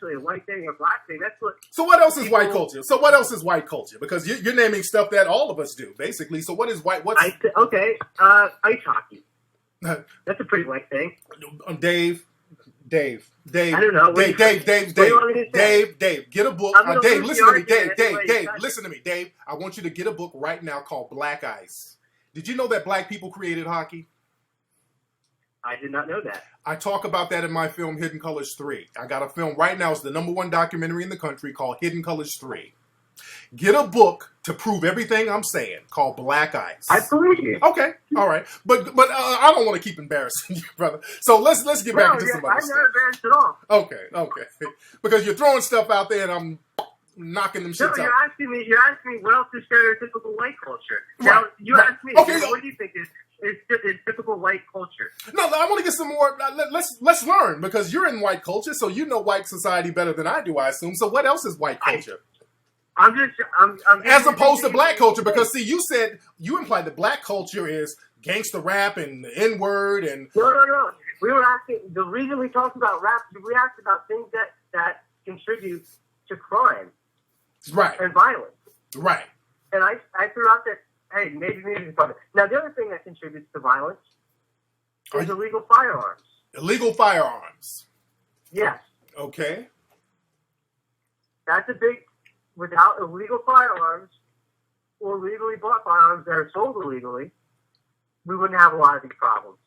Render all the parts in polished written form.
a white thing or black thing. That's what. So what else is white culture? So what else is white culture? Because you're naming stuff that all of us do, basically. So what is white? What's ice hockey. That's a pretty white thing. Dave. I don't know. Dave, get a book. Dave, listen to me. Dave, listen to me. Dave, I want you to get a book right now called Black Ice. Did you know that black people created hockey? I did not know that. I talk about that in my film Hidden Colors 3. I got a film right now. It's the #1 documentary in the country called Hidden Colors 3. Get a book to prove everything I'm saying called Black Ice. I believe you. Okay, all right, but I don't want to keep embarrassing you, brother. So let's get back into some other stuff. I'm not embarrassed at all. Okay, because you're throwing stuff out there and I'm knocking them shits out. You're asking me what else is stereotypical white culture? Now you asked me. Okay, what do you think is typical white culture? No, I want to get some more. Let's learn, because you're in white culture, so you know white society better than I do, I assume. So what else is white culture? I'm as opposed to black culture, because see, you implied that black culture is gangster rap and the N-word and no. We were asking, the reason we talked about rap, we asked about things that contribute to crime, right, and violence, right. And I threw out that, hey, maybe it's fun. Now the other thing that contributes to violence is illegal firearms. Illegal firearms. Yes. Okay. That's a big. Without illegal firearms or legally bought firearms that are sold illegally, we wouldn't have a lot of these problems.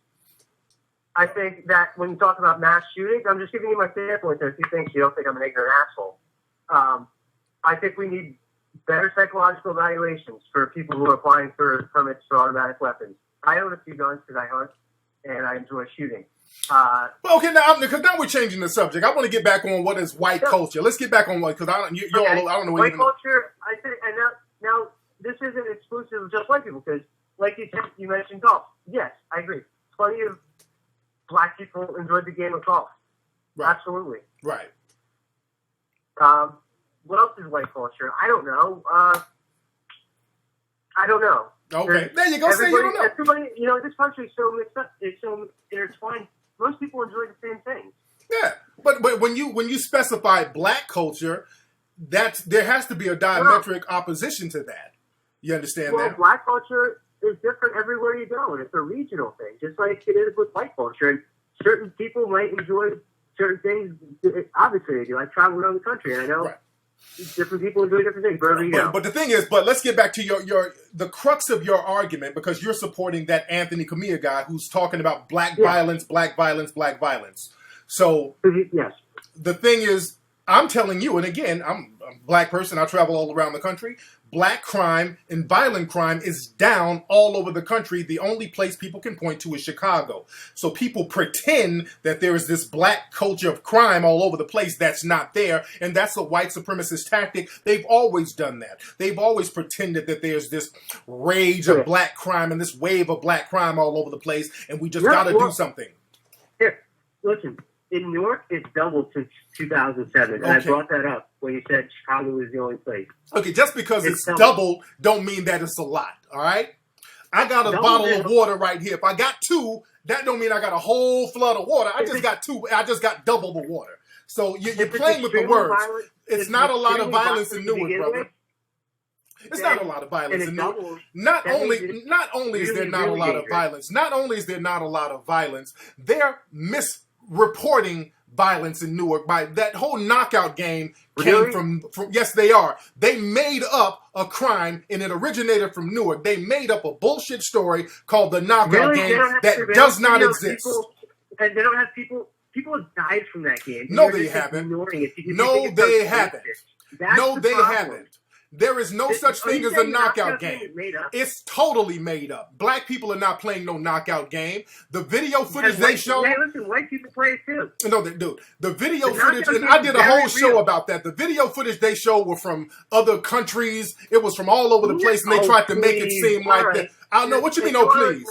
I think that when you talk about mass shootings, I'm just giving you my standpoint there. If you don't think I'm an ignorant asshole. I think we need better psychological evaluations for people who are applying for permits for automatic weapons. I own a few guns because I hunt and I enjoy shooting. Well, okay, because now we're changing the subject. I want to get back on what is white culture. Let's get back on what, because I don't know what white culture. I think, and now this isn't exclusive of just white people, because, like you said, you mentioned golf. Yes, I agree. Plenty of black people enjoyed the game of golf. Right. Absolutely. Right. What else is white culture? I don't know. Okay, there you go. Say you don't know. Everybody, this country is so mixed up. It's so intertwined. Most people enjoy the same things. Yeah, but when you specify black culture, there has to be a diametric opposition to that. You understand that? Black culture is different everywhere you go, and it's a regional thing, just like it is with white culture. And certain people might enjoy certain things. Obviously, they do. I travel around the country, and I know. Right. Different people enjoy different things, wherever you go. But the thing is, let's get back to the crux of your argument, because you're supporting that Anthony Camilla guy who's talking about black violence. So yes, the thing is, I'm telling you, and again, I'm a black person. I travel all around the country. Black crime and violent crime is down all over the country. The only place people can point to is Chicago. So people pretend that there is this black culture of crime all over the place that's not there. And that's a white supremacist tactic. They've always done that. They've always pretended that there's this rage of black crime and this wave of black crime all over the place. And we just got to do something. Here, listen. In New York, it's doubled since 2007. And I brought that up when you said Chicago is the only place. Okay, just because it's doubled don't mean that it's a lot, all right? I got a bottle of water right here. If I got two, that don't mean I got a whole flood of water. I just got two. I just got double the water. So you're playing with the words. It's not a lot of violence in Newark, brother. It's not a lot of violence in Newark. Not only is there not a lot of violence, they're misreporting violence in Newark. By that whole knockout game came from yes, they are. They made up a crime and it originated from Newark. They made up a bullshit story called the knockout game that does not exist. And they don't have people have died from that game. No, they haven't. No, they haven't. No, they haven't. There is no such thing as a knockout game. It's totally made up. Black people are not playing no knockout game. The video footage they show... Hey, listen, white people play it too. No, they do. The video footage, and I did a whole show about that. The video footage they show were from other countries. It was from all over the place, and they tried to make it seem like that. I don't know. What you mean, oh, please?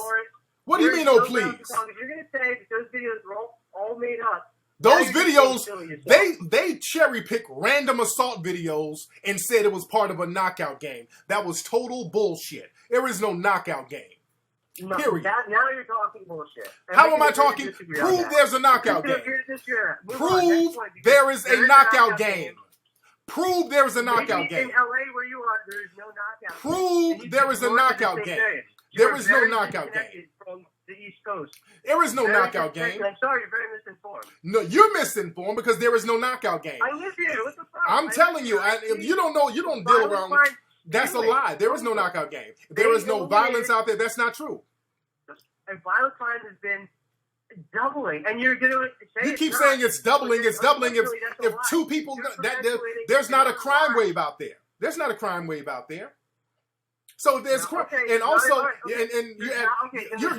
What do you mean, oh, please? If you're going to say that those videos were all made up, those videos, they cherry pick random assault videos and said it was part of a knockout game. That was total bullshit. There is no knockout game. No, Period. now you're talking bullshit. How am I talking? Prove there's a knockout game. Prove there is a knockout game. Prove there is a knockout game. In LA where you are, there is no knockout game. Prove there is a knockout game. There is no knockout game. From the East Coast. There is no knockout game. I'm sorry, you're very misinformed. No, you're misinformed because there is no knockout game. I live here. What the fuck? I'm telling you, if you don't know, you don't deal around. That's a lie. There is no knockout game. There is no violence out there. That's not true. And violent crime has been doubling, and you're going to say you keep saying it's doubling. It's doubling. If two people, there's not a crime wave out there. There's not a crime wave out there. So there's and also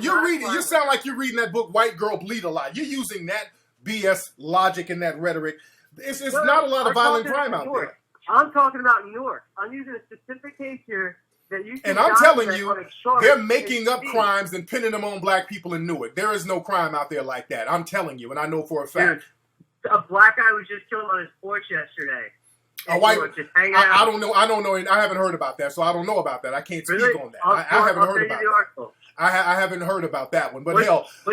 you're reading. You sound like you're reading that book, White Girl Bleed a Lot. You're using that BS logic and that rhetoric. It's not a lot of violent crime out there. I'm talking about New York. I'm using a specific case here that you. And I'm telling you, they're making up crimes and pinning them on black people in Newark. There is no crime out there like that. I'm telling you, and I know for a fact. Dude, a black guy was just killed on his porch yesterday. A white, I don't know. I don't know. I haven't heard about that, so I don't know about that. I can't speak on that. I haven't heard about that. I haven't heard about that one. But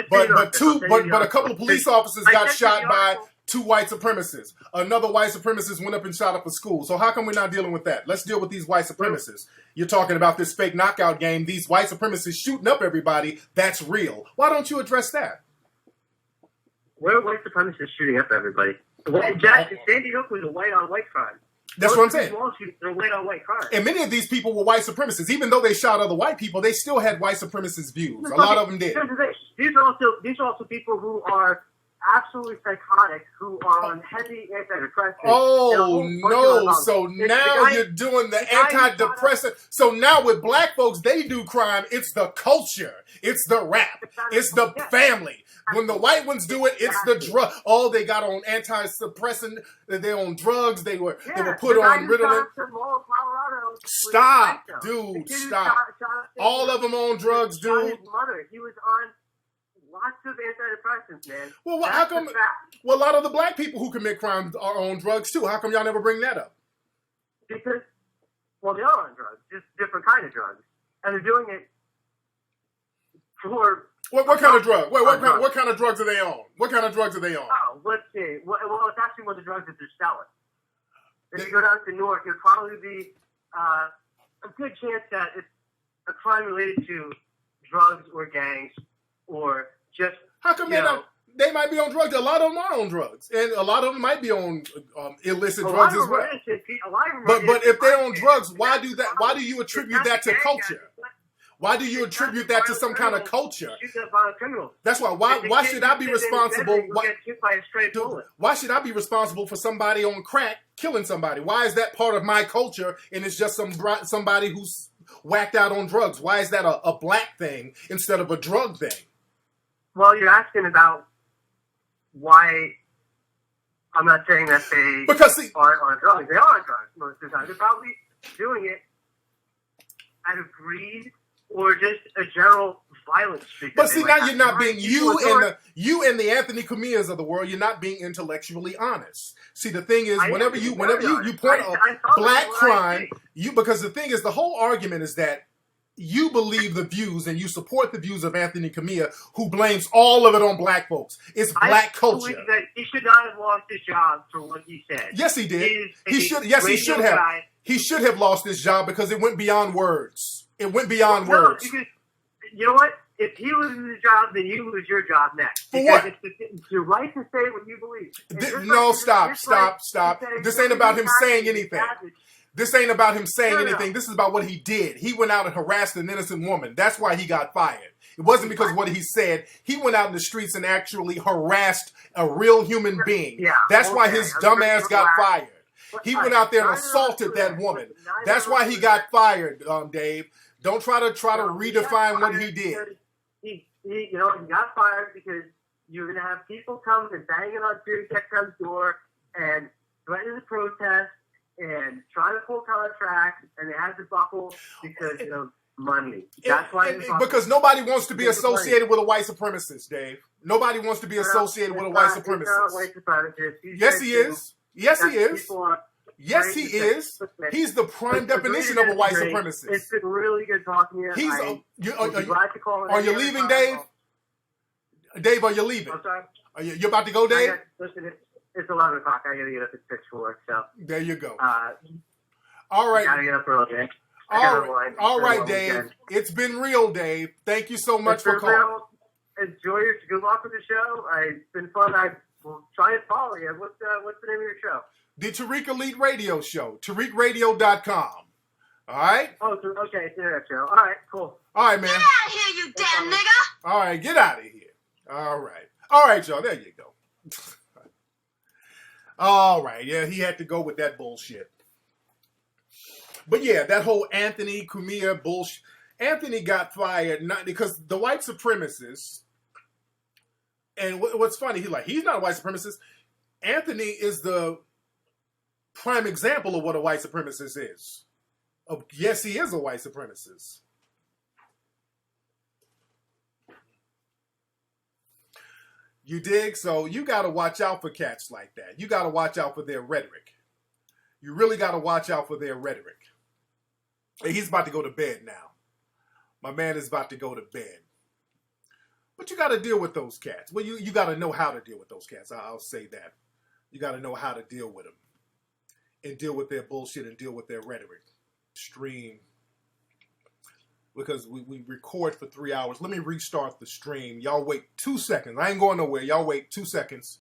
but a couple of police officers got shot by two white supremacists. Another white supremacist went up and shot up a school. So how come we're not dealing with that? Let's deal with these white supremacists. You're talking about this fake knockout game. These white supremacists shooting up everybody. That's real. Why don't you address that? Where are white supremacists shooting up everybody? Sandy Hook was a white-on-white crime. That's what I'm saying. They're white-on-white crime. And many of these people were white supremacists. Even though they shot other white people, they still had white supremacist views. A lot of them did. These are also people who are absolutely psychotic, who are on heavy antidepressants. Oh, no. So now you're doing the antidepressant. So now with black folks, they do crime. It's the culture. It's the rap. It's the family. When the white ones do it, it's the drug. Oh, they got on anti-suppressant. They're on drugs. They were put on Ritalin. Stop, dude. Stop. All of them on drugs, dude. His mother. He was on lots of antidepressants, man. Well, how come? Well, a lot of the black people who commit crimes are on drugs too. How come y'all never bring that up? Because, well, they are on drugs, just different kind of drugs, and they're doing it for. What kind of drug? Wait, what kind of drugs are they on? What kind of drugs are they on? Oh, let's see. Well, it's actually one of the drugs that they're selling. If you go down to Newark, it'd probably be a good chance that it's a crime related to drugs or gangs or just. How come they might be on drugs? A lot of them are on drugs, and a lot of them might be on illicit drugs as well. But if they're on drugs, why do that? Why do you attribute that to culture? Why do you attribute that to some kind of culture? That's why. Why should I be responsible? Why should I be responsible for somebody on crack killing somebody? Why is that part of my culture and it's just somebody who's whacked out on drugs? Why is that a black thing instead of a drug thing? Well, you're asking about why. I'm not saying that they aren't on drugs. They are on drugs most of the time. They're probably doing it out of greed. Or just a general violence. But see, now you're not being you and the Anthony Camillas of the world. You're not being intellectually honest. See, the thing is, whenever you point out black crime, because the thing is, the whole argument is that you believe the views and you support the views of Anthony Camilla, who blames all of it on black folks. It's black culture. That he should not have lost his job for what he said. Yes, he did. He should. Yes, he should have. He should have lost his job because it went beyond words. It went beyond words. Because, you know what? If he loses his job, then you lose your job next. For what? It's your right to say what you believe. No, stop. This ain't about him saying anything. This ain't about him saying anything. This is about what he did. He went out and harassed an innocent woman. That's why he got fired. It wasn't because of what he said. He went out in the streets and actually harassed a real human being. That's why his dumb ass got fired. He went out there and assaulted that woman. That's why he got fired, Dave. Don't try to redefine what he did. He got fired because you're going to have people come and banging on Tariq Nashed's door and threaten to protest and try to pull contracts, and they have to buckle because of money. That's why. Because nobody wants to be associated with a white supremacist, Dave. Nobody wants to be associated with a white supremacist. White supremacist. Yes, he is. Yes, he is. Yes, he is. He's the prime definition of a white supremacist. It's been really good talking to you. Are you leaving, Dave? Dave, are you leaving? I'm sorry? You about to go, Dave? Listen, it's 11 o'clock. I got to get up at 6 for work, so. There you go. All right. Got to get up early, man. All right, Dave. Weekend. It's been real, Dave. Thank you so much for calling. Real. Enjoy your. Good luck with the show. It's been fun. I will try and follow you. What's the name of your show? The Tariq Elite Radio Show. TariqRadio.com. All right? Oh, okay. It's internet show. All right, cool. All right, man. Get out of here, you damn nigga! All right, get out of here. All right. All right, y'all. There you go. All right. Yeah, he had to go with that bullshit. But yeah, that whole Anthony Cumia bullshit. Anthony got fired not because the white supremacists. And what's funny, he's not a white supremacist. Anthony is the prime example of what a white supremacist is. Yes, he is a white supremacist. You dig? So you got to watch out for cats like that. You got to watch out for their rhetoric. You really got to watch out for their rhetoric. And he's about to go to bed now. My man is about to go to bed. But you got to deal with those cats. Well, you got to know how to deal with those cats. I'll say that. You got to know how to deal with them. And deal with their bullshit and deal with their rhetoric. Stream. Because we record for 3 hours. Let me restart the stream. Y'all wait 2 seconds. I ain't going nowhere. Y'all wait 2 seconds.